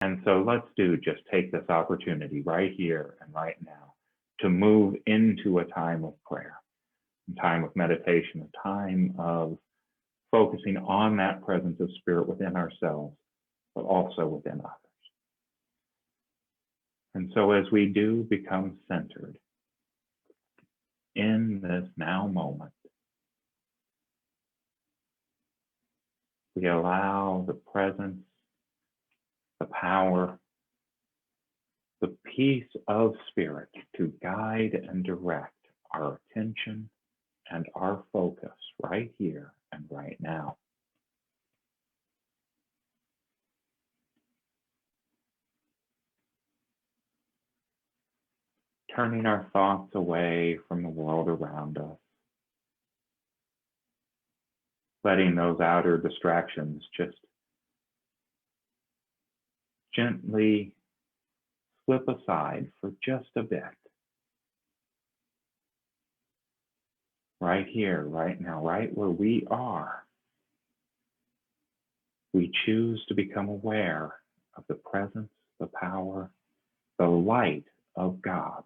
And so let's just take this opportunity right here and right now to move into a time of prayer, a time of meditation, a time of focusing on that presence of spirit within ourselves, but also within others. And so as we do become centered in this now moment, we allow the presence, the power, the peace of spirit to guide and direct our attention and our focus right here and right now. Turning our thoughts away from the world around us, letting those outer distractions just gently slip aside for just a bit. Right here, right now, right where we are, we choose to become aware of the presence, the power, the light of God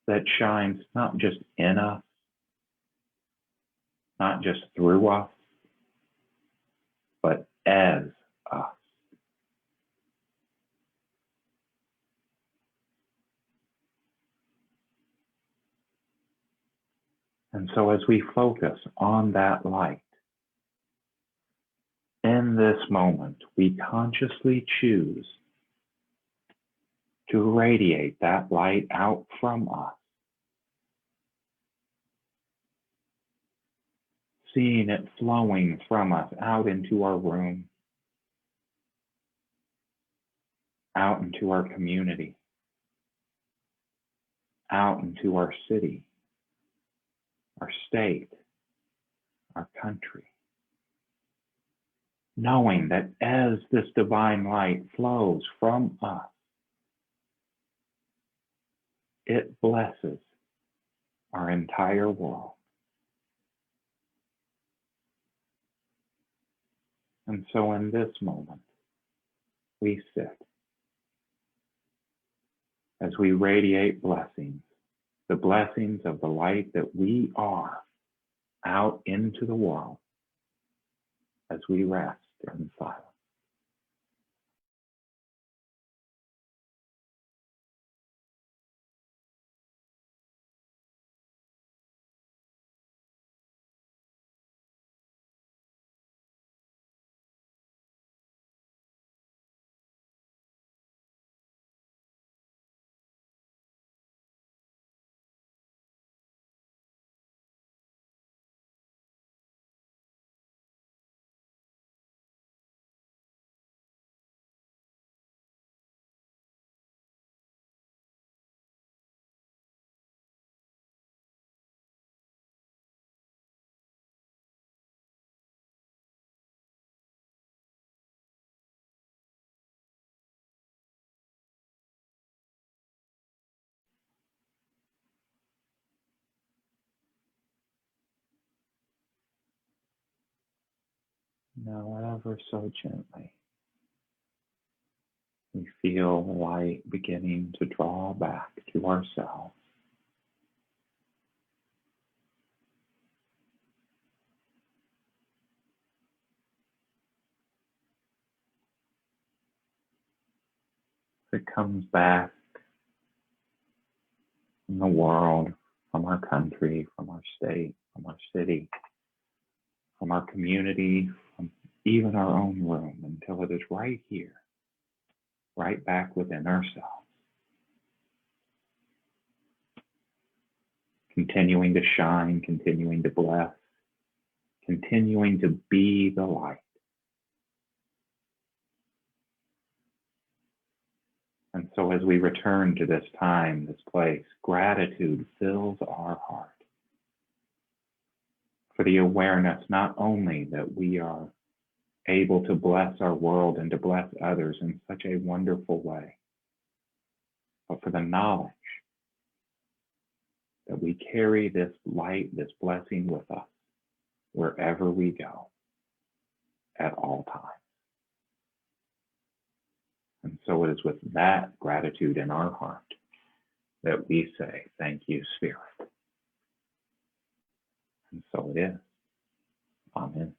that shines not just in us, not just through us, but as us. And so as we focus on that light, in this moment, we consciously choose to radiate that light out from us, seeing it flowing from us out into our room, out into our community, out into our city, our state, our country. Knowing that as this divine light flows from us, it blesses our entire world. And so in this moment, we sit as we radiate blessings, the blessings of the light that we are, out into the world as we rest in silence. Now, ever so gently, we feel the light beginning to draw back to ourselves. It comes back from the world, from our country, from our state, from our city, from our community, from even our own room, until it is right here, right back within ourselves. Continuing to shine, continuing to bless, continuing to be the light. And so as we return to this time, this place, gratitude fills our heart for the awareness not only that we are able to bless our world and to bless others in such a wonderful way, but for the knowledge that we carry this light, this blessing with us wherever we go at all times. So it is with that gratitude in our heart that we say, thank you, Spirit. And so it is. Amen.